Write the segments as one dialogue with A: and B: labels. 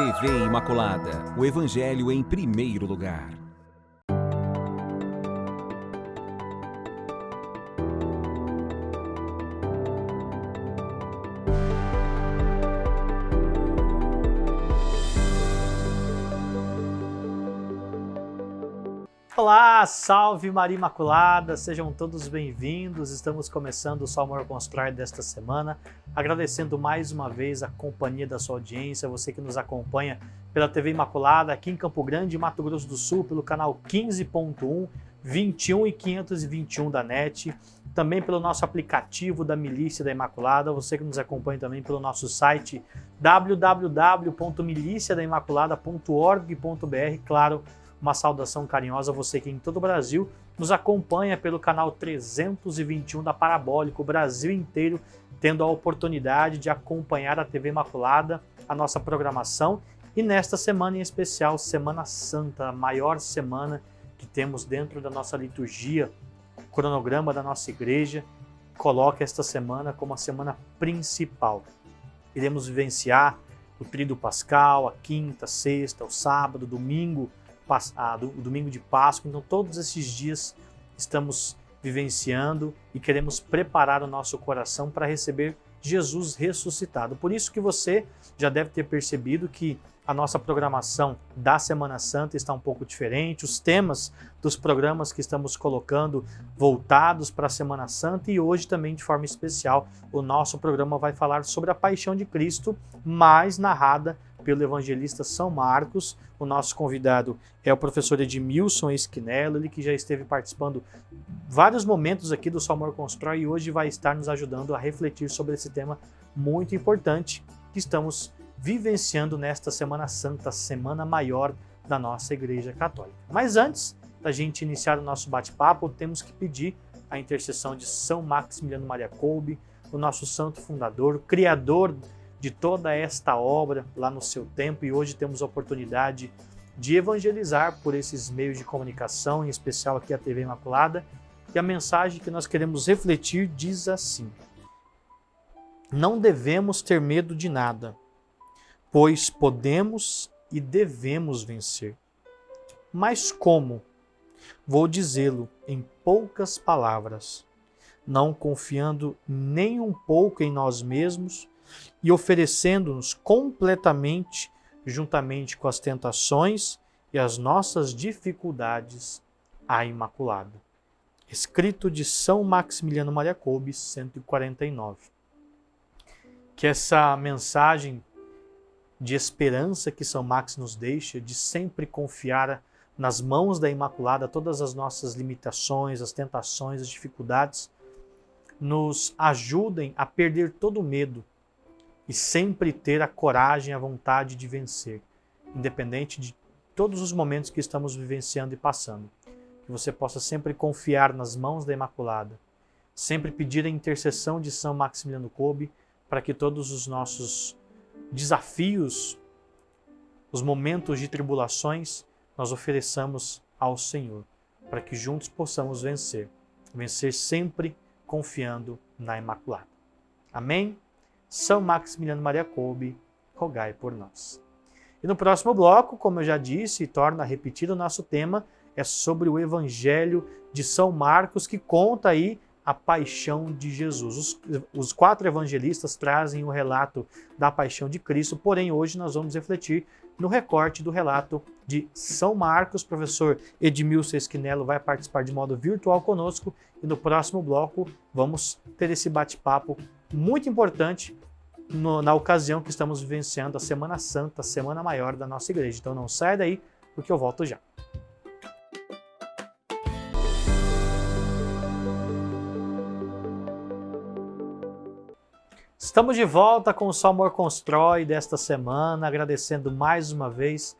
A: TV Imaculada, o Evangelho em primeiro lugar.
B: Olá, salve Maria Imaculada, sejam todos bem-vindos. Estamos começando o Só Amor Constrói desta semana, agradecendo mais uma vez a companhia da sua audiência, você que nos acompanha pela TV Imaculada aqui em Campo Grande, Mato Grosso do Sul, pelo canal 15.1, 21 e 521 da NET, também pelo nosso aplicativo da Milícia da Imaculada, você que nos acompanha também pelo nosso site www.miliciadaimaculada.org.br, claro, uma saudação carinhosa a você que em todo o Brasil nos acompanha pelo canal 321 da Parabólica, o Brasil inteiro tendo a oportunidade de acompanhar a TV Imaculada, a nossa programação, e nesta semana em especial, Semana Santa, a maior semana que temos dentro da nossa liturgia, o cronograma da nossa igreja coloca esta semana como a semana principal. Iremos vivenciar o tríduo pascal, a quinta, sexta, o sábado, domingo de Páscoa, então todos esses dias estamos vivenciando e queremos preparar o nosso coração para receber Jesus ressuscitado. Por isso que você já deve ter percebido que a nossa programação da Semana Santa está um pouco diferente, os temas dos programas que estamos colocando voltados para a Semana Santa, e hoje também de forma especial o nosso programa vai falar sobre a Paixão de Cristo, mais narrada pelo evangelista São Marcos. O nosso convidado é o professor Edmilson Esquinelo, ele que já esteve participando vários momentos aqui do Só Amor Constrói e hoje vai estar nos ajudando a refletir sobre esse tema muito importante que estamos vivenciando nesta Semana Santa, Semana Maior da nossa Igreja Católica. Mas antes da gente iniciar o nosso bate-papo, temos que pedir a intercessão de São Maximiliano Maria Kolbe, o nosso santo fundador, criador de toda esta obra lá no seu tempo, e hoje temos a oportunidade de evangelizar por esses meios de comunicação, em especial aqui a TV Imaculada, e a mensagem que nós queremos refletir diz assim: não devemos ter medo de nada, pois podemos e devemos vencer. Mas como? Vou dizê-lo em poucas palavras, não confiando nem um pouco em nós mesmos, e oferecendo-nos completamente, juntamente com as tentações e as nossas dificuldades, à Imaculada. Escrito de São Maximiliano Maria Kolbe, 149. Que essa mensagem de esperança que São Max nos deixa, de sempre confiar nas mãos da Imaculada todas as nossas limitações, as tentações, as dificuldades, nos ajudem a perder todo o medo, e sempre ter a coragem, a vontade de vencer, independente de todos os momentos que estamos vivenciando e passando. Que você possa sempre confiar nas mãos da Imaculada, sempre pedir a intercessão de São Maximiliano Kolbe para que todos os nossos desafios, os momentos de tribulações, nós ofereçamos ao Senhor, para que juntos possamos vencer. Vencer sempre confiando na Imaculada. Amém? São Maximiliano Maria Kolbe, rogai por nós. E no próximo bloco, como eu já disse e torno a repetir, o nosso tema é sobre o Evangelho de São Marcos, que conta aí a paixão de Jesus. Os quatro evangelistas trazem o relato da paixão de Cristo, porém hoje nós vamos refletir no recorte do relato de São Marcos. O professor Edmilson Esquinelo vai participar de modo virtual conosco e no próximo bloco vamos ter esse bate-papo muito importante na ocasião que estamos vivenciando a Semana Santa, a Semana Maior da nossa igreja. Então não saia daí, porque eu volto já. Estamos de volta com o Só Amor Constrói desta semana, agradecendo mais uma vez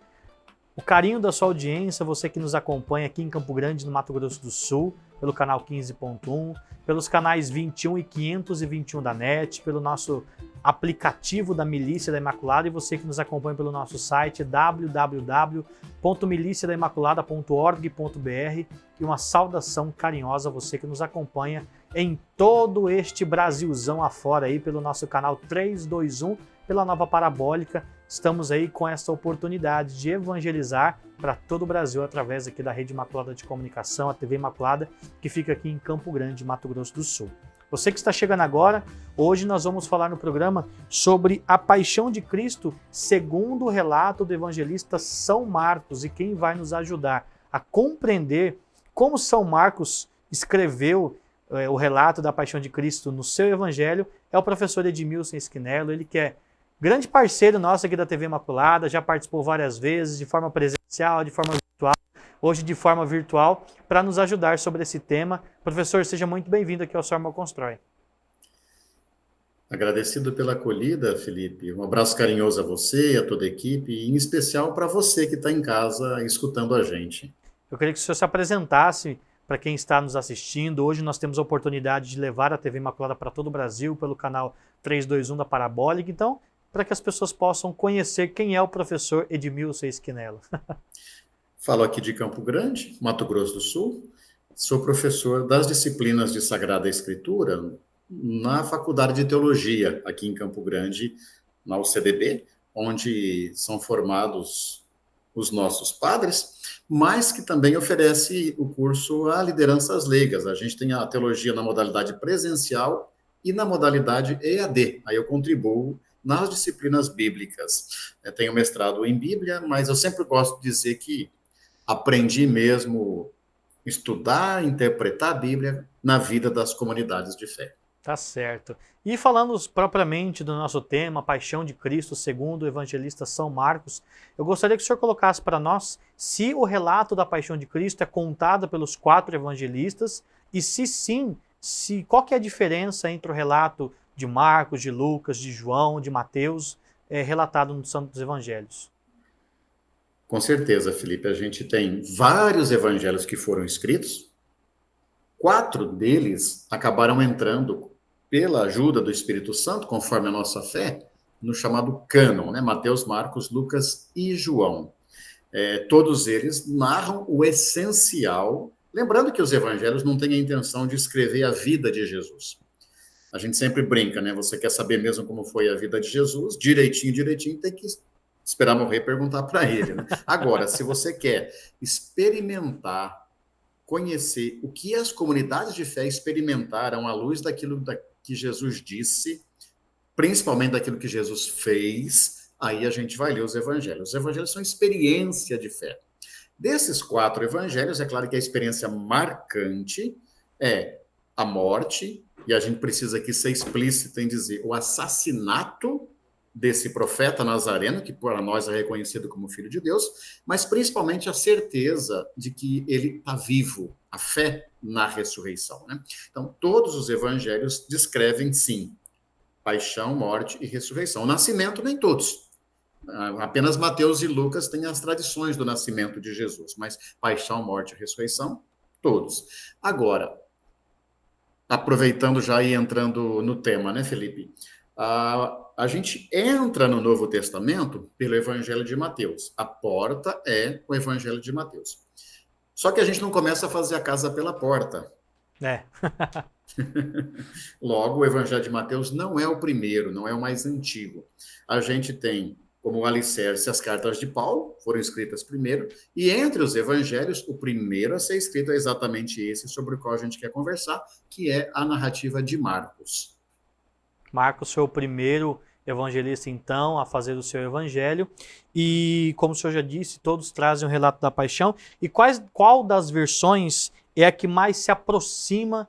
B: o carinho da sua audiência, você que nos acompanha aqui em Campo Grande, no Mato Grosso do Sul, pelo canal 15.1, pelos canais 21 e 521 da NET, pelo nosso aplicativo da Milícia da Imaculada, e você que nos acompanha pelo nosso site www.miliciadaimaculada.org.br, e uma saudação carinhosa a você que nos acompanha em todo este Brasilzão afora aí pelo nosso canal 321, pela Nova Parabólica, estamos aí com essa oportunidade de evangelizar para todo o Brasil através aqui da Rede Imaculada de Comunicação, a TV Imaculada, que fica aqui em Campo Grande, Mato Grosso do Sul. Você que está chegando agora, hoje nós vamos falar no programa sobre a paixão de Cristo segundo o relato do evangelista São Marcos, e quem vai nos ajudar a compreender como São Marcos escreveu o relato da paixão de Cristo no seu evangelho é o professor Edmilson Esquinelo, ele que é grande parceiro nosso aqui da TV Imaculada, já participou várias vezes, de forma presencial, de forma virtual, hoje de forma virtual, para nos ajudar sobre esse tema. Professor, seja muito bem-vindo aqui ao Sorma Constrói.
C: Agradecido pela acolhida, Felipe. Um abraço carinhoso a você, a toda a equipe, e em especial para você que está em casa escutando a gente.
B: Eu queria que o senhor se apresentasse para quem está nos assistindo. Hoje nós temos a oportunidade de levar a TV Imaculada para todo o Brasil, pelo canal 321 da Parabólica. Então, para que as pessoas possam conhecer quem é o professor Edmilson Esquinelo.
C: Falo aqui de Campo Grande, Mato Grosso do Sul. Sou professor das disciplinas de Sagrada Escritura na Faculdade de Teologia, aqui em Campo Grande, na UCDB, onde são formados os nossos padres, mas que também oferece o curso a lideranças leigas. A gente tem a teologia na modalidade presencial e na modalidade EAD. Aí eu contribuo nas disciplinas bíblicas. Eu tenho mestrado em Bíblia, mas eu sempre gosto de dizer que aprendi mesmo estudar, interpretar a Bíblia na vida das comunidades de fé.
B: Tá certo. E falando propriamente do nosso tema, Paixão de Cristo, segundo o evangelista São Marcos, eu gostaria que o senhor colocasse para nós se o relato da Paixão de Cristo é contado pelos 4 evangelistas e se sim, qual que é a diferença entre o relato de Marcos, de Lucas, de João, de Mateus, relatado nos Santos Evangelhos.
C: Com certeza, Felipe, a gente tem vários evangelhos que foram escritos, 4 deles acabaram entrando pela ajuda do Espírito Santo, conforme a nossa fé, no chamado cânon, né? Mateus, Marcos, Lucas e João. Todos eles narram o essencial, lembrando que os evangelhos não têm a intenção de escrever a vida de Jesus. A gente sempre brinca, né? Você quer saber mesmo como foi a vida de Jesus? Direitinho, tem que esperar morrer e perguntar para ele, né? Agora, se você quer experimentar, conhecer o que as comunidades de fé experimentaram à luz daquilo que Jesus disse, principalmente daquilo que Jesus fez, aí a gente vai ler os evangelhos. Os evangelhos são experiência de fé. Desses 4 evangelhos, é claro que a experiência marcante é a morte, e a gente precisa aqui ser explícito em dizer o assassinato desse profeta nazareno, que para nós é reconhecido como filho de Deus, mas principalmente a certeza de que ele está vivo, a fé na ressurreição, né? Então, todos os evangelhos descrevem, sim, paixão, morte e ressurreição. O nascimento, nem todos. Apenas Mateus e Lucas têm as tradições do nascimento de Jesus, mas paixão, morte e ressurreição, todos. Agora, aproveitando já e entrando no tema, né, Felipe? A gente entra no Novo Testamento pelo Evangelho de Mateus. A porta é o Evangelho de Mateus. Só que a gente não começa a fazer a casa pela porta. Logo, o Evangelho de Mateus não é o primeiro, não é o mais antigo. A gente tem como alicerce as cartas de Paulo, foram escritas primeiro, e entre os evangelhos, o primeiro a ser escrito é exatamente esse sobre o qual a gente quer conversar, que é a narrativa de Marcos.
B: Marcos foi o primeiro evangelista, então, a fazer o seu evangelho, e, como o senhor já disse, todos trazem um relato da paixão. E qual das versões é a que mais se aproxima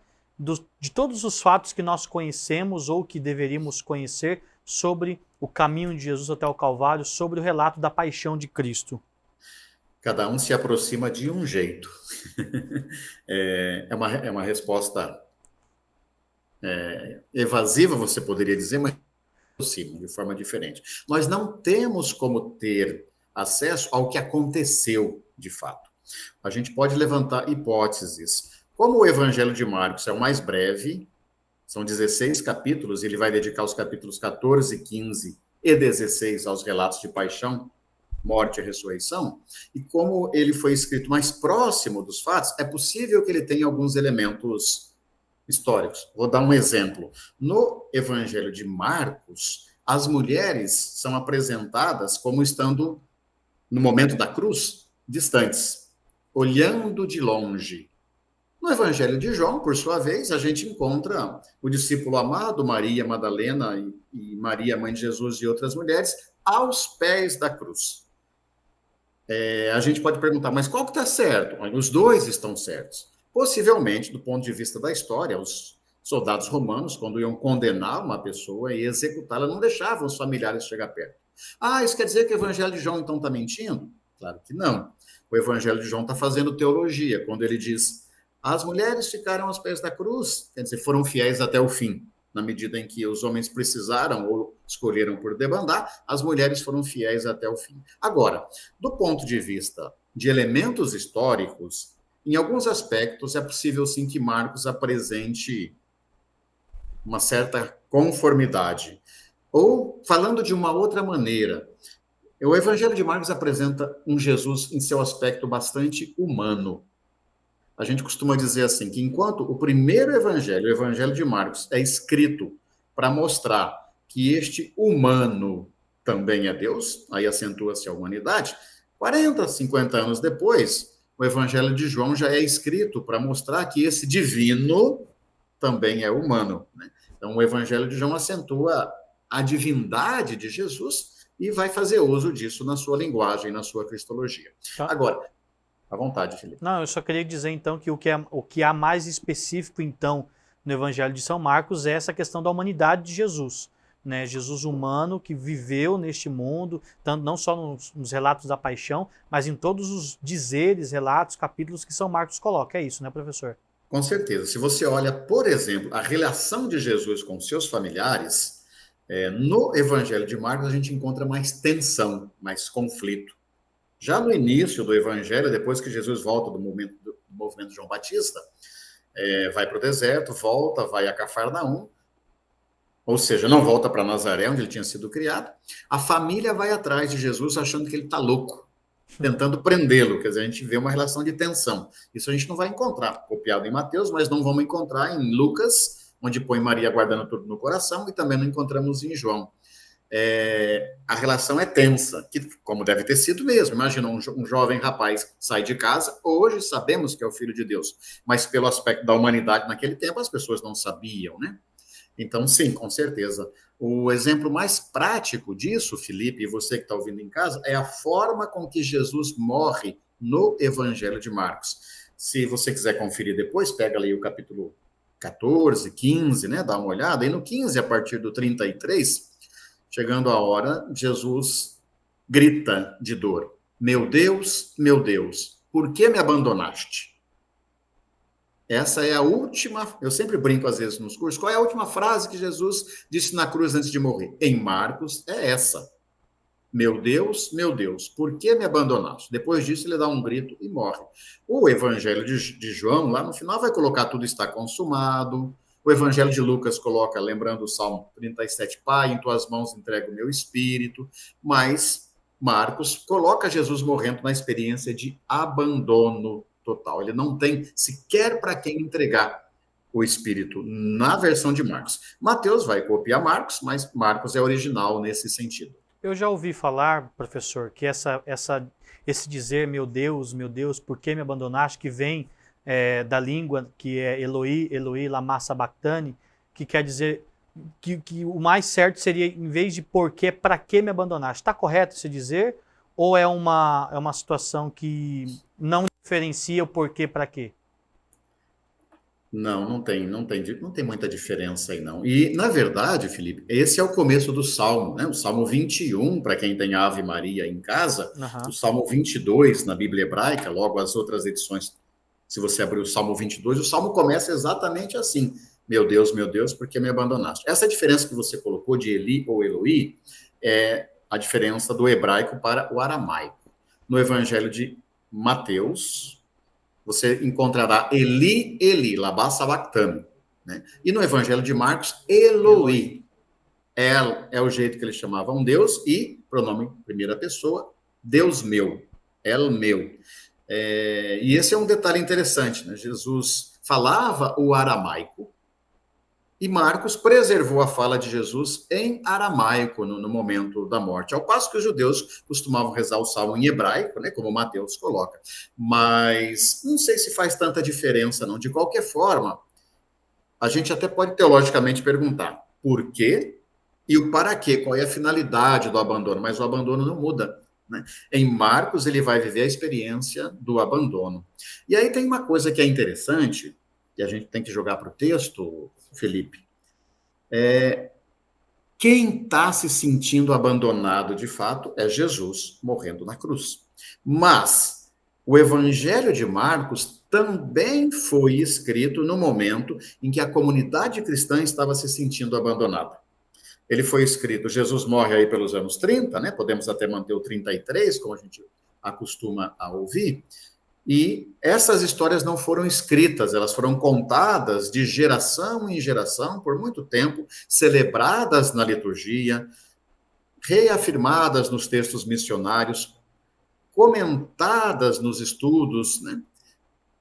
B: de todos os fatos que nós conhecemos ou que deveríamos conhecer sobre o caminho de Jesus até o Calvário, sobre o relato da paixão de Cristo?
C: Cada um se aproxima de um jeito. É uma resposta evasiva, você poderia dizer, mas aproxima de forma diferente. Nós não temos como ter acesso ao que aconteceu de fato. A gente pode levantar hipóteses. Como o Evangelho de Marcos é o mais breve, são 16 capítulos, ele vai dedicar os capítulos 14, 15 e 16 aos relatos de paixão, morte e ressurreição, e como ele foi escrito mais próximo dos fatos, é possível que ele tenha alguns elementos históricos. Vou dar um exemplo. No Evangelho de Marcos, as mulheres são apresentadas como estando, no momento da cruz, distantes, olhando de longe. No Evangelho de João, por sua vez, a gente encontra o discípulo amado, Maria Madalena e Maria, mãe de Jesus, e outras mulheres, aos pés da cruz. A gente pode perguntar, mas qual que está certo? Os dois estão certos. Possivelmente, do ponto de vista da história, os soldados romanos, quando iam condenar uma pessoa e executá-la, não deixavam os familiares chegar perto. Isso quer dizer que o Evangelho de João, então, está mentindo? Claro que não. O Evangelho de João está fazendo teologia, quando ele diz: as mulheres ficaram aos pés da cruz, quer dizer, foram fiéis até o fim. Na medida em que os homens precisaram ou escolheram por debandar, as mulheres foram fiéis até o fim. Agora, do ponto de vista de elementos históricos, em alguns aspectos é possível sim que Marcos apresente uma certa conformidade. Ou, falando de uma outra maneira, o Evangelho de Marcos apresenta um Jesus em seu aspecto bastante humano. A gente costuma dizer assim, que enquanto o primeiro evangelho, o Evangelho de Marcos, é escrito para mostrar que este humano também é Deus, aí acentua-se a humanidade, 40, 50 anos depois, o Evangelho de João já é escrito para mostrar que esse divino também é humano, né? Então, o Evangelho de João acentua a divindade de Jesus e vai fazer uso disso na sua linguagem, na sua cristologia. Agora, à vontade, Felipe.
B: Não, eu só queria dizer, então, que o que há mais específico, então, no Evangelho de São Marcos é essa questão da humanidade de Jesus. Né? Jesus humano que viveu neste mundo, tanto, não só nos relatos da paixão, mas em todos os dizeres, relatos, capítulos que São Marcos coloca. É isso, né, professor?
C: Com certeza. Se você olha, por exemplo, a relação de Jesus com seus familiares, no Evangelho de Marcos a gente encontra mais tensão, mais conflito. Já no início do Evangelho, depois que Jesus volta do movimento de João Batista, vai para o deserto, volta, vai a Cafarnaum, ou seja, não volta para Nazaré, onde ele tinha sido criado, a família vai atrás de Jesus achando que ele está louco, tentando prendê-lo, quer dizer, a gente vê uma relação de tensão. Isso a gente não vai encontrar copiado em Mateus, mas não vamos encontrar em Lucas, onde põe Maria guardando tudo no coração, e também não encontramos em João. A relação é tensa, que, como deve ter sido mesmo. Imagina um jovem rapaz sai de casa, hoje sabemos que é o Filho de Deus, mas pelo aspecto da humanidade naquele tempo as pessoas não sabiam, né? Então, sim, com certeza. O exemplo mais prático disso, Felipe, e você que está ouvindo em casa, é a forma com que Jesus morre no Evangelho de Marcos. Se você quiser conferir depois, pega ali o capítulo 14, 15, né? Dá uma olhada. E no 15, a partir do 33, chegando a hora, Jesus grita de dor: meu Deus, por que me abandonaste? Essa é a última, eu sempre brinco às vezes nos cursos, qual é a última frase que Jesus disse na cruz antes de morrer? Em Marcos é essa: meu Deus, por que me abandonaste? Depois disso ele dá um grito e morre. O Evangelho de João, lá no final, vai colocar tudo está consumado. O Evangelho de Lucas coloca, lembrando o Salmo 37, Pai, em tuas mãos entrego o meu espírito. Mas Marcos coloca Jesus morrendo na experiência de abandono total. Ele não tem sequer para quem entregar o espírito na versão de Marcos. Mateus vai copiar Marcos, mas Marcos é original nesse sentido.
B: Eu já ouvi falar, professor, que esse dizer meu Deus, por que me abandonaste, que vem da língua que é Eloi, Eloi, lama sabachthani, que quer dizer que o mais certo seria, em vez de por que, para que me abandonaste. Está correto esse dizer? Ou é uma situação que não diferencia o porquê para quê?
C: Não tem muita diferença aí, não. E, na verdade, Felipe, esse é o começo do Salmo, né? O Salmo 21, para quem tem Ave Maria em casa, o Salmo 22 na Bíblia hebraica, logo as outras edições, se você abrir o Salmo 22, o Salmo começa exatamente assim: meu Deus, por que me abandonaste? Essa diferença que você colocou de Eli ou Eloi é a diferença do hebraico para o aramaico. No Evangelho de Mateus, você encontrará Eli, Eli, lama sabachthani, né? E no Evangelho de Marcos, Eloi. El é o jeito que ele chamava um Deus, e pronome primeira pessoa, Deus meu, El meu. E esse é um detalhe interessante, né? Jesus falava o aramaico E Marcos preservou a fala de Jesus em aramaico no momento da morte, ao passo que os judeus costumavam rezar o salmo em hebraico, né, como Mateus coloca. Mas não sei se faz tanta diferença, não. De qualquer forma, a gente até pode teologicamente perguntar por quê e o para quê, qual é a finalidade do abandono, mas o abandono não muda, né? Em Marcos, ele vai viver a experiência do abandono. E aí tem uma coisa que é interessante, e a gente tem que jogar para o texto, Felipe. Quem está se sentindo abandonado, de fato, é Jesus morrendo na cruz. Mas o Evangelho de Marcos também foi escrito no momento em que a comunidade cristã estava se sentindo abandonada. Ele foi escrito, Jesus morre aí pelos anos 30, né? Podemos até manter o 33, como a gente acostuma a ouvir. E essas histórias não foram escritas, elas foram contadas de geração em geração por muito tempo, celebradas na liturgia, reafirmadas nos textos missionários, comentadas nos estudos, né?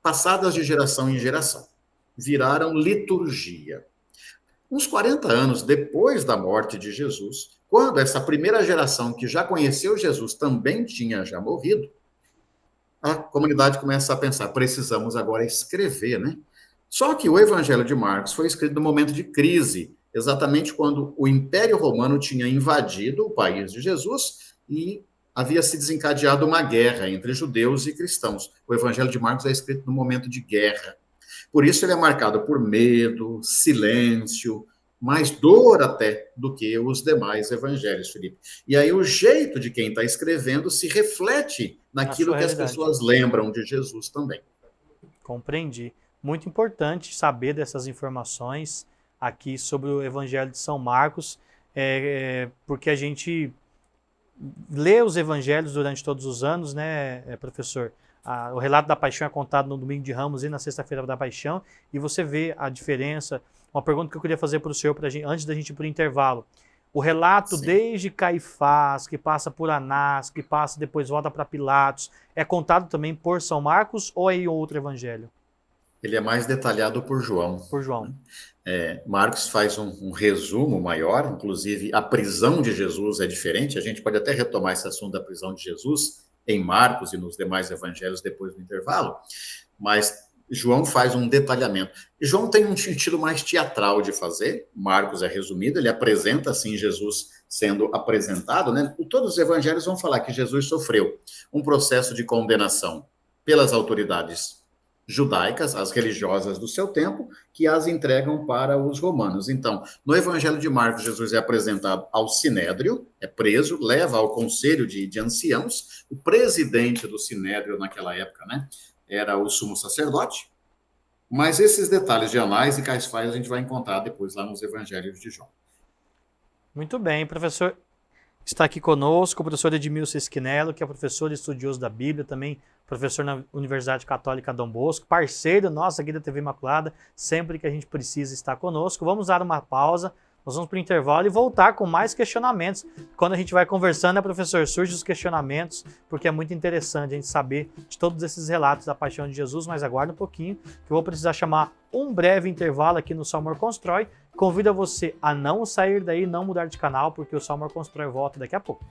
C: Passadas de geração em geração. Viraram liturgia. Uns 40 anos depois da morte de Jesus, quando essa primeira geração que já conheceu Jesus também tinha já morrido, a comunidade começa a pensar, precisamos agora escrever, né? Só que o Evangelho de Marcos foi escrito no momento de crise, exatamente quando o Império Romano tinha invadido o país de Jesus e havia se desencadeado uma guerra entre judeus e cristãos. O Evangelho de Marcos é escrito no momento de guerra. Por isso ele é marcado por medo, silêncio, mais dor até do que os demais evangelhos, Felipe. E aí o jeito de quem está escrevendo se reflete naquilo que as pessoas lembram de Jesus também.
B: Compreendi. Muito importante saber dessas informações aqui sobre o Evangelho de São Marcos, porque a gente lê os evangelhos durante todos os anos, né, professor? O relato da paixão é contado no domingo de Ramos e na sexta-feira da paixão, e você vê a diferença. Uma pergunta que eu queria fazer para o senhor, antes da gente ir para o intervalo. O relato desde Caifás, que passa por Anás, que passa depois volta para Pilatos, é contado também por São Marcos ou é em outro evangelho?
C: Ele é mais detalhado por João.
B: Por João.
C: Marcos faz um resumo maior, inclusive a prisão de Jesus é diferente, a gente pode até retomar esse assunto da prisão de Jesus em Marcos e nos demais evangelhos depois do intervalo, mas João faz um detalhamento. João tem um sentido mais teatral de fazer, Marcos é resumido, ele apresenta assim Jesus sendo apresentado, né? Todos os evangelhos vão falar que Jesus sofreu um processo de condenação pelas autoridades judaicas, as religiosas do seu tempo, que as entregam para os romanos. Então, no Evangelho de Marcos, Jesus é apresentado ao Sinédrio, é preso, leva ao conselho de anciãos, o presidente do Sinédrio naquela época, né, era o sumo sacerdote, mas esses detalhes de Anás e Caifás a gente vai encontrar depois lá nos Evangelhos de João.
B: Muito bem, professor. Está aqui conosco o professor Edmilson Esquinelo, que é professor e estudioso da Bíblia, também professor na Universidade Católica Dom Bosco, parceiro nosso aqui da TV Imaculada, sempre que a gente precisa estar conosco. Vamos dar uma pausa, nós vamos para o intervalo e voltar com mais questionamentos. Quando a gente vai conversando, né, professor, surgem os questionamentos, porque é muito interessante a gente saber de todos esses relatos da paixão de Jesus, mas aguarda um pouquinho, que eu vou precisar chamar um breve intervalo aqui no Salmor Constrói. Convido você a não sair daí, não mudar de canal, porque o Salmor Constrói volta daqui a pouco.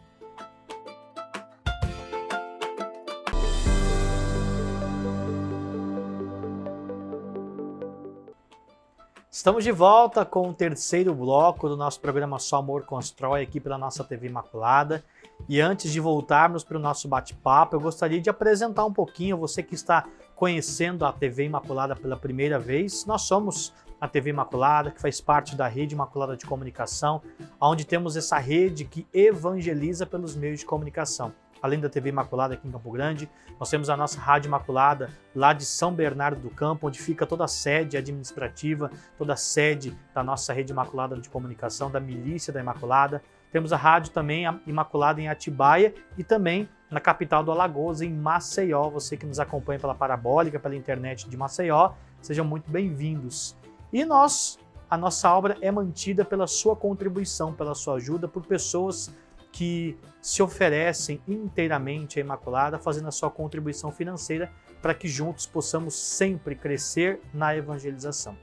B: Estamos de volta com o terceiro bloco do nosso programa Só Amor Constrói, aqui pela nossa TV Imaculada. E antes de voltarmos para o nosso bate-papo, eu gostaria de apresentar um pouquinho, você que está conhecendo a TV Imaculada pela primeira vez. Nós somos a TV Imaculada, que faz parte da Rede Imaculada de Comunicação, onde temos essa rede que evangeliza pelos meios de comunicação. Além da TV Imaculada aqui em Campo Grande, nós temos a nossa Rádio Imaculada lá de São Bernardo do Campo, onde fica toda a sede administrativa, toda a sede da nossa Rede Imaculada de Comunicação, da Milícia da Imaculada. Temos a rádio também Imaculada em Atibaia e também na capital do Alagoas, em Maceió. Você que nos acompanha pela parabólica, pela internet de Maceió, sejam muito bem-vindos. E a nossa obra é mantida pela sua contribuição, pela sua ajuda, por pessoas que se oferecem inteiramente à Imaculada, fazendo a sua contribuição financeira para que juntos possamos sempre crescer na evangelização.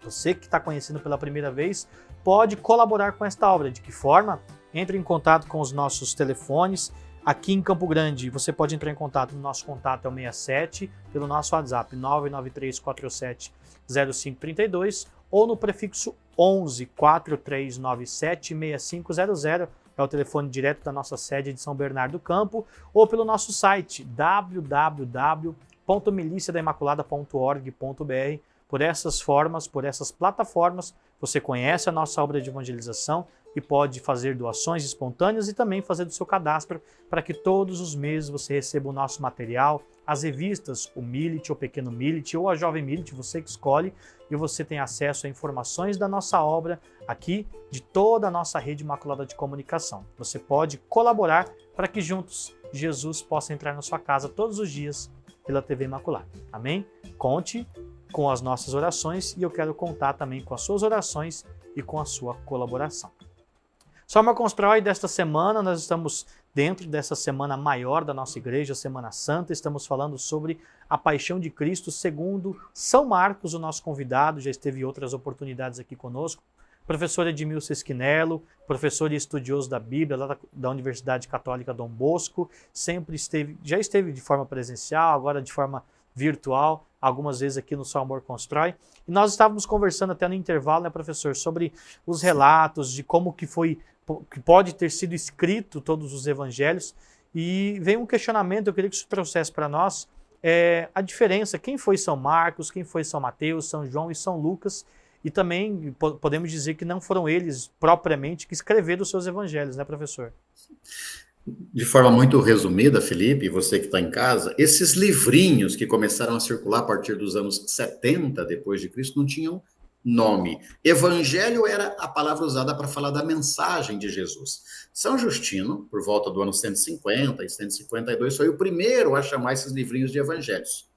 B: Você que está conhecendo pela primeira vez, pode colaborar com esta obra. De que forma? Entre em contato com os nossos telefones. Aqui em Campo Grande, você pode entrar em contato, no nosso contato é o 67, pelo nosso WhatsApp 993470532 ou no prefixo 11 4397 6500, é o telefone direto da nossa sede de São Bernardo do Campo, ou pelo nosso site www.miliciadaimaculada.org.br. Por essas formas, por essas plataformas, você conhece a nossa obra de evangelização e pode fazer doações espontâneas e também fazer do seu cadastro para que todos os meses você receba o nosso material, as revistas, o Millet, o Pequeno Millet ou a Jovem Millet, você que escolhe, e você tem acesso a informações da nossa obra aqui, de toda a nossa rede Imaculada de Comunicação. Você pode colaborar para que juntos Jesus possa entrar na sua casa todos os dias pela TV Imaculada. Amém? Conte com as nossas orações e eu quero contar também com as suas orações e com a sua colaboração. Soma Constrói desta semana, nós estamos dentro dessa semana maior da nossa igreja, Semana Santa, estamos falando sobre a paixão de Cristo segundo São Marcos, o nosso convidado, já esteve em outras oportunidades aqui conosco, professor Edmilson Esquinelo, professor e estudioso da Bíblia, lá da Universidade Católica Dom Bosco, já esteve de forma presencial, agora de forma virtual, algumas vezes aqui no Só Amor Constrói. E nós estávamos conversando até no intervalo, né, professor, sobre os relatos de como que pode ter sido escrito todos os evangelhos. E veio um questionamento, eu queria que isso trouxesse para nós a diferença, quem foi São Marcos, quem foi São Mateus, São João e São Lucas. E também podemos dizer que não foram eles propriamente que escreveram os seus evangelhos, né, professor?
C: De forma muito resumida, Felipe, você que está em casa, esses livrinhos que começaram a circular a partir dos anos 70 depois de Cristo não tinham nome. Evangelho era a palavra usada para falar da mensagem de Jesus. São Justino, por volta do ano 150 e 152, foi o primeiro a chamar esses livrinhos de evangelhos.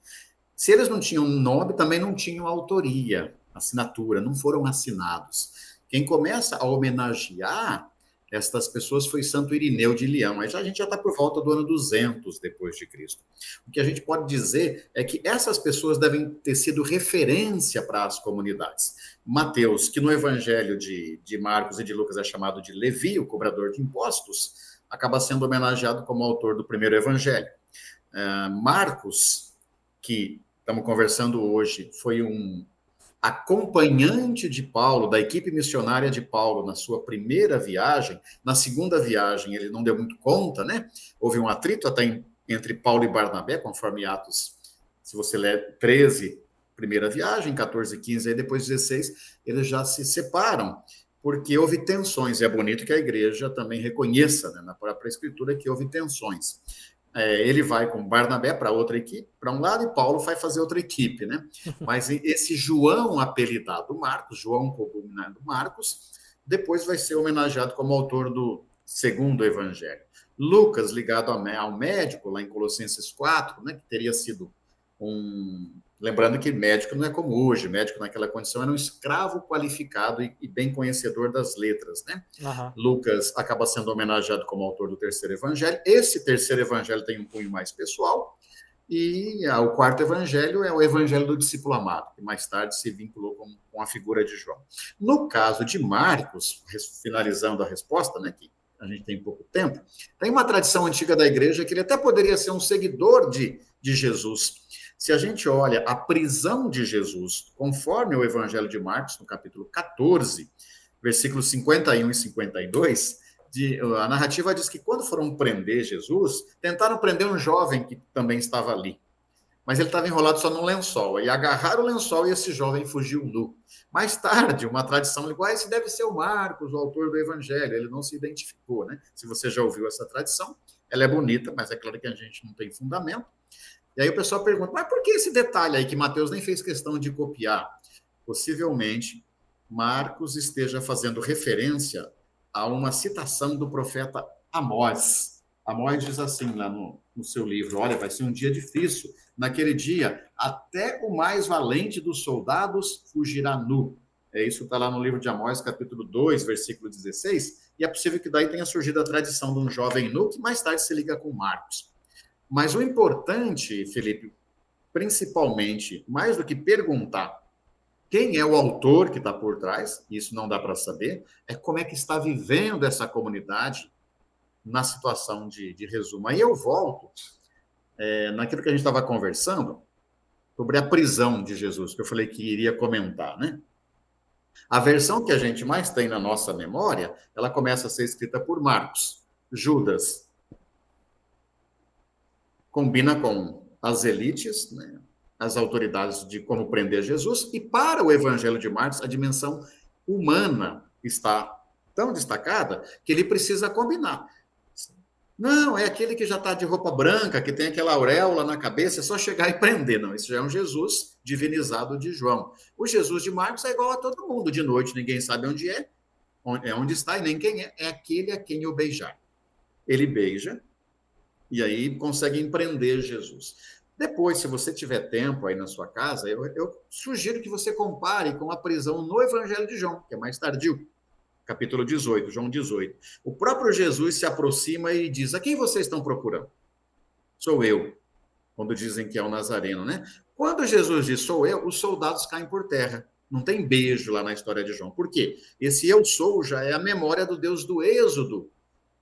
C: Se eles não tinham nome, também não tinham autoria, assinatura, não foram assinados. Quem começa a homenagear estas pessoas foi Santo Irineu de Leão, mas a gente já está por volta do ano 200 depois de Cristo. O que a gente pode dizer é que essas pessoas devem ter sido referência para as comunidades. Mateus, que no Evangelho de Marcos e de Lucas é chamado de Levi, o cobrador de impostos, acaba sendo homenageado como autor do primeiro Evangelho. Marcos, que estamos conversando hoje, foi um acompanhante de Paulo, da equipe missionária de Paulo na sua primeira viagem. Na segunda viagem ele não deu muito conta, né? Houve um atrito até entre Paulo e Barnabé, conforme Atos, se você ler 13, primeira viagem, 14 e 15, aí depois 16, eles já se separam, porque houve tensões, e é bonito que a igreja também reconheça, né, na própria escritura, que houve tensões. Ele vai com Barnabé para outra equipe, para um lado, e Paulo vai fazer outra equipe, né? Mas esse João apelidado Marcos, João cognominado Marcos, depois vai ser homenageado como autor do segundo evangelho. Lucas, ligado ao médico, lá em Colossenses 4, né, que teria sido Lembrando que médico não é como hoje, médico naquela condição era um escravo qualificado e bem conhecedor das letras, né? Uhum. Lucas acaba sendo homenageado como autor do terceiro evangelho. Esse terceiro evangelho tem um cunho mais pessoal, e o quarto evangelho é o evangelho do discípulo amado, que mais tarde se vinculou com a figura de João. No caso de Marcos, finalizando a resposta, né, que a gente tem pouco tempo, tem uma tradição antiga da igreja que ele até poderia ser um seguidor de Jesus. Se a gente olha a prisão de Jesus, conforme o Evangelho de Marcos, no capítulo 14, versículos 51 e 52, a narrativa diz que quando foram prender Jesus, tentaram prender um jovem que também estava ali. Mas ele estava enrolado só num lençol. E agarraram o lençol e esse jovem fugiu nu. Mais tarde, uma tradição ligou, esse deve ser o Marcos, o autor do Evangelho. Ele não se identificou, né? Se você já ouviu essa tradição, ela é bonita, mas é claro que a gente não tem fundamento. E aí o pessoal pergunta, mas por que esse detalhe aí que Mateus nem fez questão de copiar? Possivelmente, Marcos esteja fazendo referência a uma citação do profeta Amós. Amós diz assim lá no seu livro, olha, vai ser um dia difícil. Naquele dia, até o mais valente dos soldados fugirá nu. Isso está lá no livro de Amós, capítulo 2, versículo 16, e é possível que daí tenha surgido a tradição de um jovem nu, que mais tarde se liga com Marcos. Mas o importante, Felipe, principalmente, mais do que perguntar Quem é o autor que está por trás? Isso não dá para saber. É como é que está vivendo essa comunidade na situação de resumo. Aí eu volto naquilo que a gente estava conversando sobre a prisão de Jesus, que eu falei que iria comentar, né? A versão que a gente mais tem na nossa memória, ela começa a ser escrita por Marcos. Judas combina com as elites, né, as autoridades de como prender Jesus, e para o Evangelho de Marcos, a dimensão humana está tão destacada que ele precisa combinar. Não, é aquele que já está de roupa branca, que tem aquela auréola na cabeça, é só chegar e prender. Não, isso já é um Jesus divinizado de João. O Jesus de Marcos é igual a todo mundo. De noite ninguém sabe onde está e nem quem é. É aquele a quem o beijar. Ele beija e aí consegue empreender Jesus. Depois, se você tiver tempo aí na sua casa, eu sugiro que você compare com a prisão no Evangelho de João, que é mais tardio. Capítulo 18, João 18. O próprio Jesus se aproxima e diz: a quem vocês estão procurando? Sou eu. Quando dizem que é o Nazareno, né? Quando Jesus diz sou eu, os soldados caem por terra. Não tem beijo lá na história de João. Por quê? Esse eu sou já é a memória do Deus do Êxodo.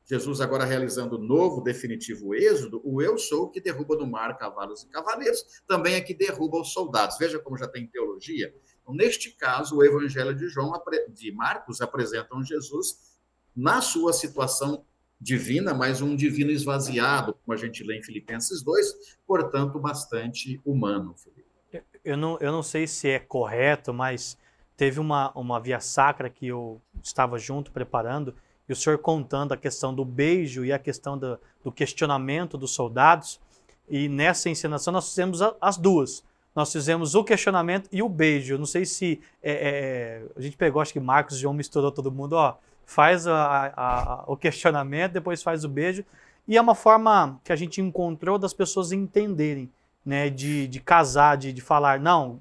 C: Jesus agora realizando o novo, definitivo êxodo, o eu sou que derruba no mar cavalos e cavaleiros, também é que derruba os soldados. Veja como já tem teologia. Então, neste caso, o evangelho de Marcos apresenta um Jesus na sua situação divina, mas um divino esvaziado, como a gente lê em Filipenses 2, portanto, bastante humano, Felipe.
B: Eu não sei se é correto, mas teve uma via sacra que eu estava junto preparando, e o senhor contando a questão do beijo e a questão do questionamento dos soldados. E nessa encenação nós fizemos as duas. Nós fizemos o questionamento e o beijo. Eu não sei se a gente pegou, acho que Marcos e João misturou todo mundo, ó, faz o questionamento, depois faz o beijo. E é uma forma que a gente encontrou das pessoas entenderem, né, de casar, de falar, não,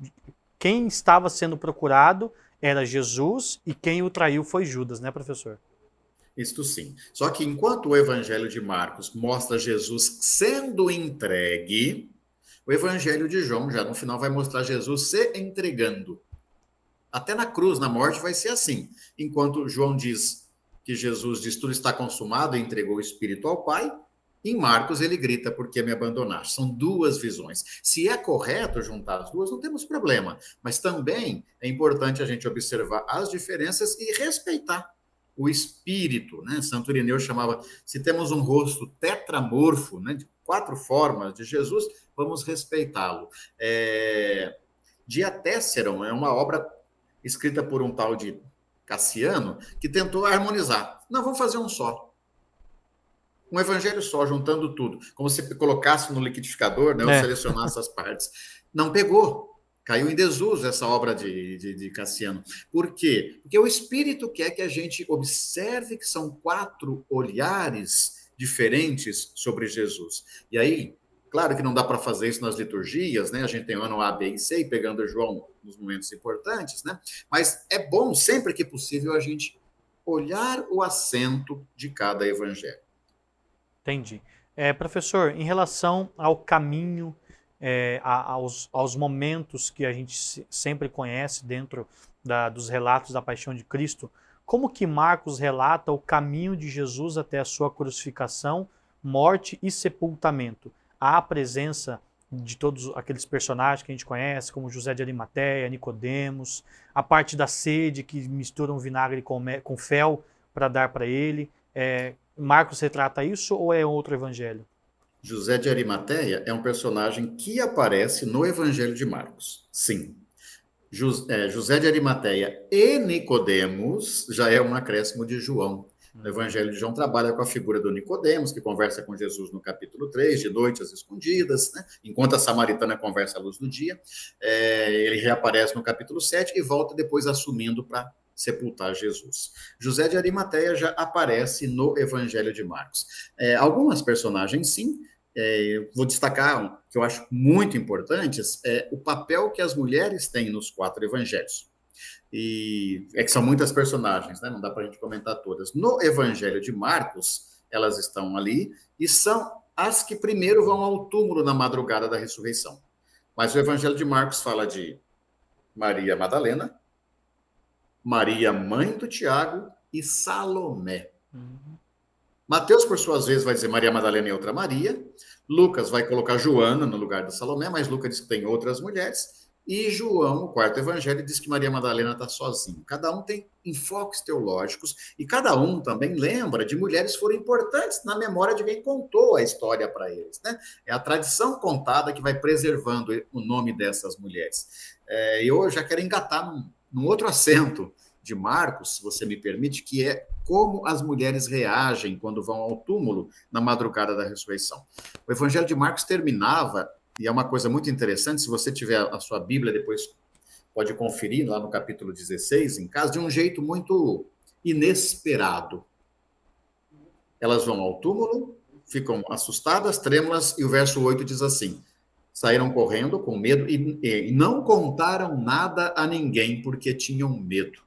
B: quem estava sendo procurado era Jesus e quem o traiu foi Judas, né, professor?
C: Isto sim. Só que enquanto o Evangelho de Marcos mostra Jesus sendo entregue, o Evangelho de João, já no final, vai mostrar Jesus se entregando. Até na cruz, na morte, vai ser assim. Enquanto João diz que Jesus diz tudo está consumado e entregou o Espírito ao Pai, em Marcos ele grita porque me abandonaste. São duas visões. Se é correto juntar as duas, não temos problema. Mas também é importante a gente observar as diferenças e respeitar o espírito, né? Santo Irineu chamava, se temos um rosto tetramorfo, né, de 4 formas de Jesus, vamos respeitá-lo. Diatessaron é uma obra escrita por um tal de Cassiano, que tentou harmonizar. Não, vamos fazer um só. Um evangelho só, juntando tudo. Como se colocasse no liquidificador, né, ou selecionasse as partes. Não pegou. Caiu em desuso essa obra de Cassiano. Por quê? Porque o Espírito quer que a gente observe que são 4 olhares diferentes sobre Jesus. E aí, claro que não dá para fazer isso nas liturgias, né? A gente tem o ano A, B e C, e pegando João nos momentos importantes, né? Mas é bom, sempre que possível, a gente olhar o acento de cada evangelho.
B: Entendi. Professor, em relação ao caminho, aos momentos que a gente sempre conhece dentro dos relatos da paixão de Cristo, como que Marcos relata o caminho de Jesus até a sua crucificação, morte e sepultamento? Há a presença de todos aqueles personagens que a gente conhece, como José de Arimateia, Nicodemos, a parte da sede que misturam vinagre com fel para dar para ele. Marcos retrata isso ou é outro evangelho?
C: José de Arimateia é um personagem que aparece no Evangelho de Marcos. Sim. José de Arimateia e Nicodemos já é um acréscimo de João. No Evangelho de João trabalha com a figura do Nicodemos, que conversa com Jesus no capítulo 3, de noite às escondidas, né? Enquanto a samaritana conversa à luz do dia. Ele reaparece no capítulo 7 e volta depois assumindo para sepultar Jesus. José de Arimateia já aparece no Evangelho de Marcos. Algumas personagens, sim. Vou destacar que eu acho muito importantes, o papel que as mulheres têm nos 4 evangelhos. E que são muitas personagens, né? Não dá para a gente comentar todas. No Evangelho de Marcos, elas estão ali e são as que primeiro vão ao túmulo na madrugada da ressurreição. Mas o Evangelho de Marcos fala de Maria Madalena, Maria, mãe do Tiago, e Salomé. Mateus, por sua vez, vai dizer Maria Madalena e outra Maria. Lucas vai colocar Joana no lugar de Salomé, mas Lucas diz que tem outras mulheres. E João, o quarto evangelho, diz que Maria Madalena está sozinha. Cada um tem enfoques teológicos e cada um também lembra de mulheres que foram importantes na memória de quem contou a história para eles. Né? É a tradição contada que vai preservando o nome dessas mulheres. Eu já quero engatar num outro acento de Marcos, se você me permite, que é como as mulheres reagem quando vão ao túmulo na madrugada da ressurreição. O Evangelho de Marcos terminava, e é uma coisa muito interessante, se você tiver a sua Bíblia, depois pode conferir lá no capítulo 16, em casa, de um jeito muito inesperado. Elas vão ao túmulo, ficam assustadas, trêmulas, e o verso 8 diz assim: saíram correndo com medo e não contaram nada a ninguém porque tinham medo.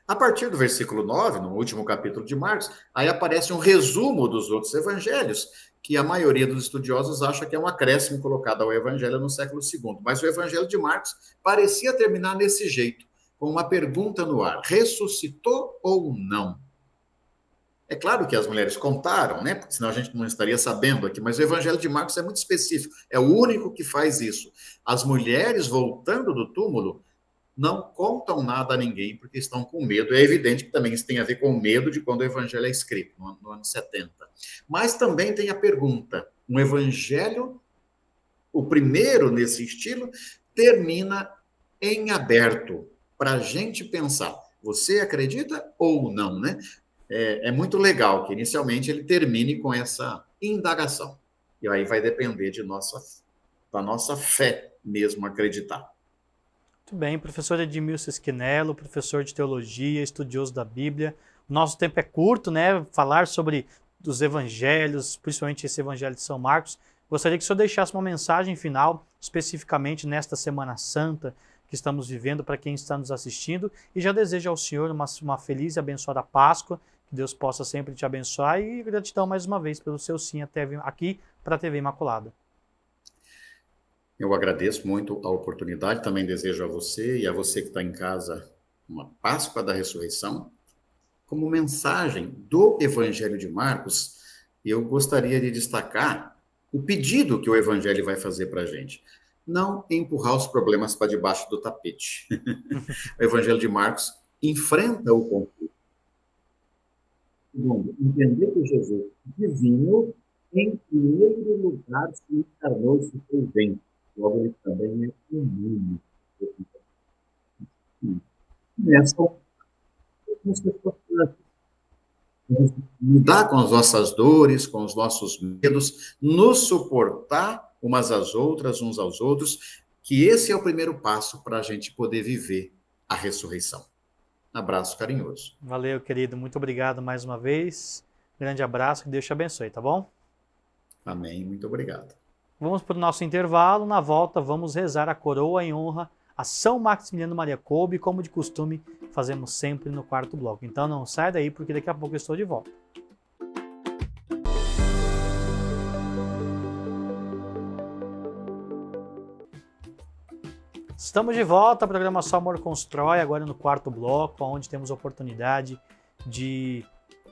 C: A partir do versículo 9, no último capítulo de Marcos, aí aparece um resumo dos outros evangelhos, que a maioria dos estudiosos acha que é um acréscimo colocado ao evangelho no século II. Mas o evangelho de Marcos parecia terminar desse jeito, com uma pergunta no ar: ressuscitou ou não? É claro que as mulheres contaram, né? Porque senão a gente não estaria sabendo aqui, mas o evangelho de Marcos é muito específico, é o único que faz isso. As mulheres voltando do túmulo não contam nada a ninguém porque estão com medo. É evidente que também isso tem a ver com o medo de quando o evangelho é escrito, no ano 70. Mas também tem a pergunta: um evangelho, o primeiro nesse estilo, termina em aberto, para a gente pensar, você acredita ou não, né? É muito legal que inicialmente ele termine com essa indagação. E aí vai depender da nossa fé mesmo acreditar.
B: Muito bem, professor Edmilson Esquinelo, professor de teologia, estudioso da Bíblia. O nosso tempo é curto, né? Falar sobre os evangelhos, principalmente esse evangelho de São Marcos. Gostaria que o senhor deixasse uma mensagem final, especificamente nesta Semana Santa que estamos vivendo, para quem está nos assistindo. E já desejo ao senhor uma feliz e abençoada Páscoa, que Deus possa sempre te abençoar. E gratidão mais uma vez pelo seu sim aqui para a TV Imaculada.
C: Eu agradeço muito a oportunidade, também desejo a você e a você que está em casa uma Páscoa da Ressurreição. Como mensagem do Evangelho de Marcos, eu gostaria de destacar o pedido que o Evangelho vai fazer para a gente. Não empurrar os problemas para debaixo do tapete. O Evangelho de Marcos enfrenta o conflito. Segundo, entender que Jesus divino, em primeiro lugar, se encarnou e se fez gente. Logo, ele também é humano. Nessa, lidar com as nossas dores, com os nossos medos, nos suportar umas às outras, uns aos outros, que esse é o primeiro passo para a gente poder viver a ressurreição. Abraço carinhoso.
B: Valeu, querido. Muito obrigado mais uma vez. Grande abraço, que Deus te abençoe, tá bom?
C: Amém. Muito obrigado.
B: Vamos para o nosso intervalo. Na volta, vamos rezar a coroa em honra a São Maximiliano Maria Kolbe, como de costume, fazemos sempre no quarto bloco. Então não sai daí, porque daqui a pouco eu estou de volta. Estamos de volta, programa Só Amor Constrói, agora no quarto bloco, onde temos a oportunidade de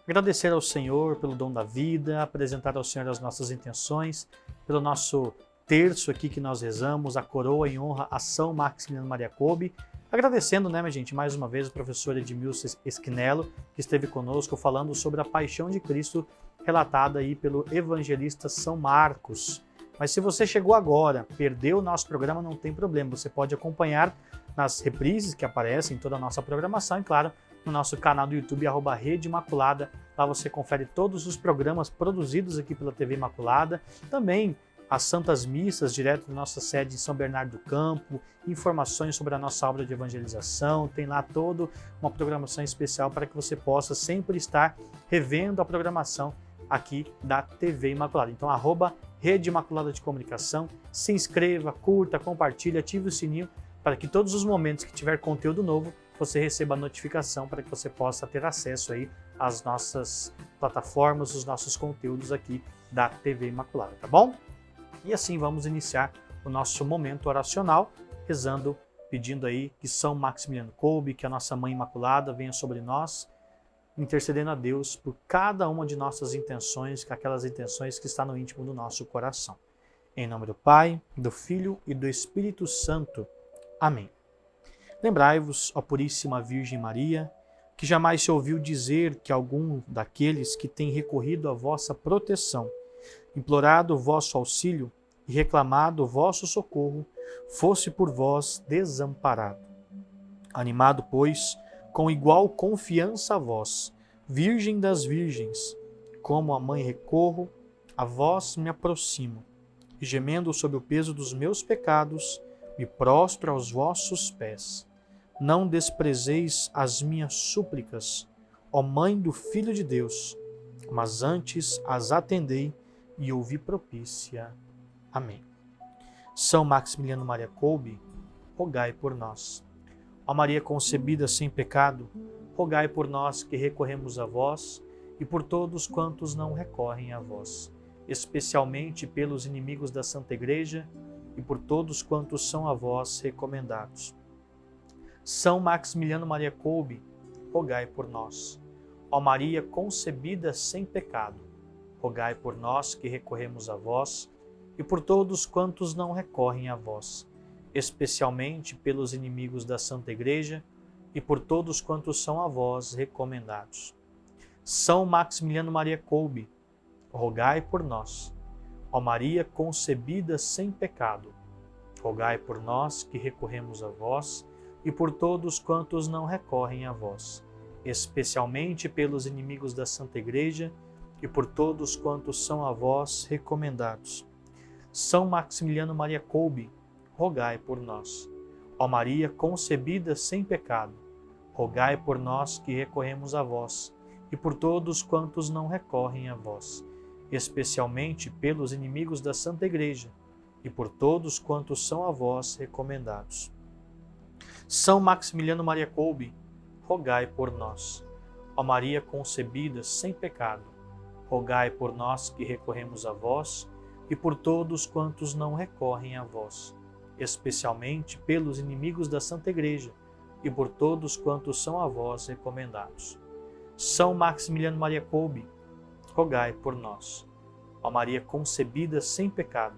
B: agradecer ao Senhor pelo dom da vida, apresentar ao Senhor as nossas intenções, pelo nosso terço aqui que nós rezamos, a coroa em honra a São Maximiliano Maria Kolbe. Agradecendo, né, minha gente, mais uma vez o professor Edmilson Esquinelo, que esteve conosco falando sobre a paixão de Cristo relatada aí pelo evangelista São Marcos. Mas se você chegou agora, perdeu o nosso programa, não tem problema, você pode acompanhar nas reprises que aparecem em toda a nossa programação e, claro, no nosso canal do YouTube, @Rede Imaculada. Lá você confere todos os programas produzidos aqui pela TV Imaculada, também as Santas Missas, direto da nossa sede em São Bernardo do Campo, informações sobre a nossa obra de evangelização, tem lá toda uma programação especial para que você possa sempre estar revendo a programação aqui da TV Imaculada. Então, @Rede Imaculada de Comunicação, se inscreva, curta, compartilhe, ative o sininho para que todos os momentos que tiver conteúdo novo, você receba a notificação para que você possa ter acesso aí às nossas plataformas, os nossos conteúdos aqui da TV Imaculada, tá bom? E assim vamos iniciar o nosso momento oracional, rezando pedindo aí que São Maximiliano Kolbe, que a nossa Mãe Imaculada venha sobre nós, intercedendo a Deus por cada uma de nossas intenções, com aquelas intenções que estão no íntimo do nosso coração. Em nome do Pai, do Filho e do Espírito Santo. Amém. Lembrai-vos, ó Puríssima Virgem Maria, que jamais se ouviu dizer que algum daqueles que têm recorrido à vossa proteção, implorado o vosso auxílio e reclamado o vosso socorro, fosse por vós desamparado. Animado, pois, com igual confiança a vós, Virgem das Virgens, como a Mãe recorro, a vós me aproximo, e gemendo sob o peso dos meus pecados, me prostro aos vossos pés. Não desprezeis as minhas súplicas, ó Mãe do Filho de Deus, mas antes as atendei e ouvi propícia. Amém. São Maximiliano Maria Kolbe, rogai por nós. Ó Maria concebida sem pecado, rogai por nós que recorremos a vós e por todos quantos não recorrem a vós, especialmente pelos inimigos da Santa Igreja e por todos quantos são a vós recomendados. São Maximiliano Maria Kolbe, rogai por nós. Ó Maria concebida sem pecado, rogai por nós que recorremos a vós e por todos quantos não recorrem a vós, especialmente pelos inimigos da Santa Igreja e por todos quantos são a vós recomendados. São Maximiliano Maria Kolbe, rogai por nós. Ó Maria concebida sem pecado, rogai por nós que recorremos a vós e por todos quantos não recorrem a vós, especialmente pelos inimigos da Santa Igreja e por todos quantos são a vós recomendados. São Maximiliano Maria Kolbe, rogai por nós. Ó Maria concebida sem pecado, rogai por nós que recorremos a vós e por todos quantos não recorrem a vós, especialmente pelos inimigos da Santa Igreja e por todos quantos são a vós recomendados. São Maximiliano Maria Kolbe, rogai por nós. Ó Maria concebida sem pecado, rogai por nós que recorremos a vós e por todos quantos não recorrem a vós, especialmente pelos inimigos da Santa Igreja e por todos quantos são a vós recomendados. São Maximiliano Maria Kolbe, rogai por nós. Ó Maria concebida sem pecado,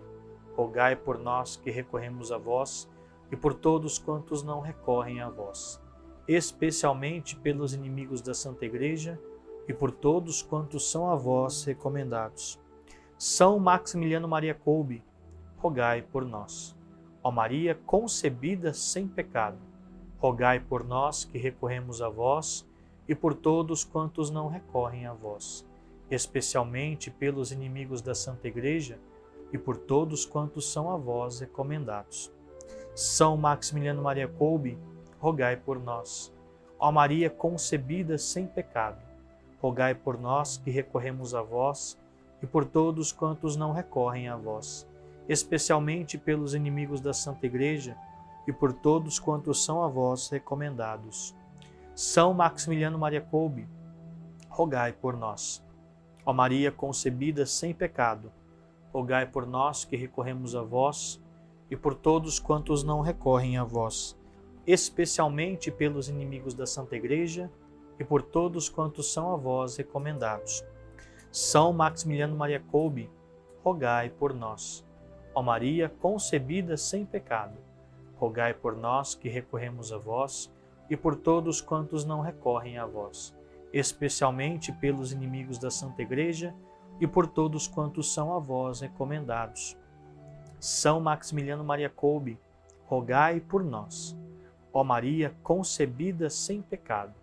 B: rogai por nós que recorremos a vós e por todos quantos não recorrem a vós, especialmente pelos inimigos da Santa Igreja e por todos quantos são a vós recomendados. São Maximiliano Maria Kolbe, rogai por nós. Ó Maria concebida sem pecado, rogai por nós que recorremos a vós e por todos quantos não recorrem a vós, especialmente pelos inimigos da Santa Igreja e por todos quantos são a vós recomendados. São Maximiliano Maria Kolbe, rogai por nós. Ó Maria concebida sem pecado, rogai por nós que recorremos a vós e por todos quantos não recorrem a vós, especialmente pelos inimigos da Santa Igreja e por todos quantos são a vós recomendados. São Maximiliano Maria Kolbe, rogai por nós. Ó Maria concebida sem pecado, rogai por nós que recorremos a vós e por todos quantos não recorrem a vós, especialmente pelos inimigos da Santa Igreja e por todos quantos são a vós recomendados. São Maximiliano Maria Kolbe, rogai por nós. Ó Maria concebida sem pecado, rogai por nós que recorremos a vós e por todos quantos não recorrem a vós, especialmente pelos inimigos da Santa Igreja e por todos quantos são a vós recomendados. São Maximiliano Maria Kolbe, rogai por nós. Ó Maria concebida sem pecado,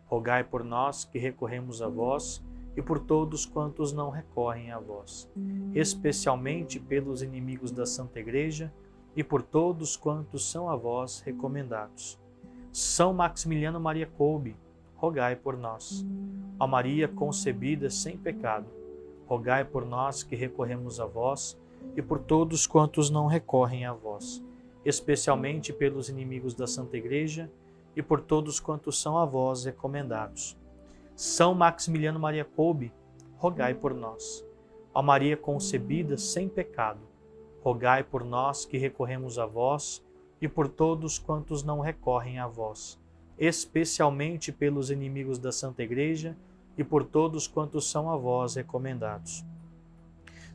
B: rogai por nós que recorremos a vós e por todos quantos não recorrem a vós, especialmente pelos inimigos da Santa Igreja e por todos quantos são a vós recomendados. São Maximiliano Maria Kolbe, rogai por nós. Ó Maria concebida sem pecado, rogai por nós que recorremos a vós e por todos quantos não recorrem a vós, especialmente pelos inimigos da Santa Igreja e por todos quantos são a vós recomendados. São Maximiliano Maria Kolbe, rogai por nós. Ó Maria concebida sem pecado, rogai por nós que recorremos a vós e por todos quantos não recorrem a vós, especialmente pelos inimigos da Santa Igreja e por todos quantos são a vós recomendados.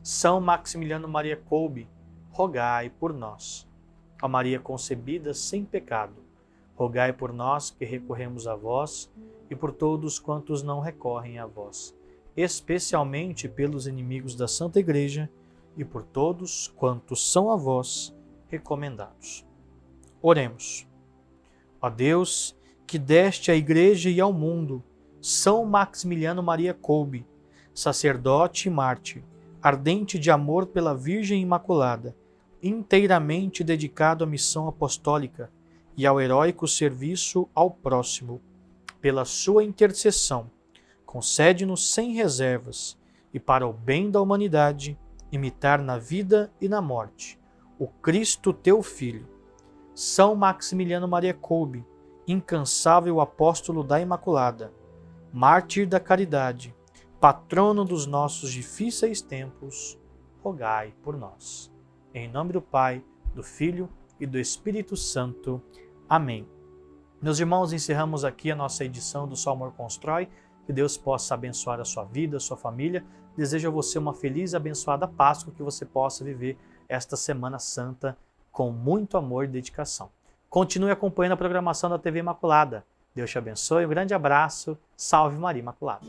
B: São Maximiliano Maria Kolbe, rogai por nós. Ó Maria concebida sem pecado, rogai por nós que recorremos a vós e por todos quantos não recorrem a vós, especialmente pelos inimigos da Santa Igreja e por todos quantos são a vós recomendados. Oremos. Ó Deus, que deste à Igreja e ao mundo São Maximiliano Maria Kolbe, sacerdote e mártir, ardente de amor pela Virgem Imaculada, inteiramente dedicado à missão apostólica e ao heróico serviço ao próximo, pela sua intercessão, concede-nos sem reservas e para o bem da humanidade, imitar na vida e na morte o Cristo teu Filho. São Maximiliano Maria Kolbe, incansável apóstolo da Imaculada, mártir da caridade, patrono dos nossos difíceis tempos, rogai por nós. Em nome do Pai, do Filho e do Espírito Santo. Amém. Meus irmãos, encerramos aqui a nossa edição do Só Amor Constrói. Que Deus possa abençoar a sua vida, a sua família. Desejo a você uma feliz e abençoada Páscoa, que você possa viver esta Semana Santa com muito amor e dedicação. Continue acompanhando a programação da TV Imaculada. Deus te abençoe, um grande abraço. Salve Maria Imaculada.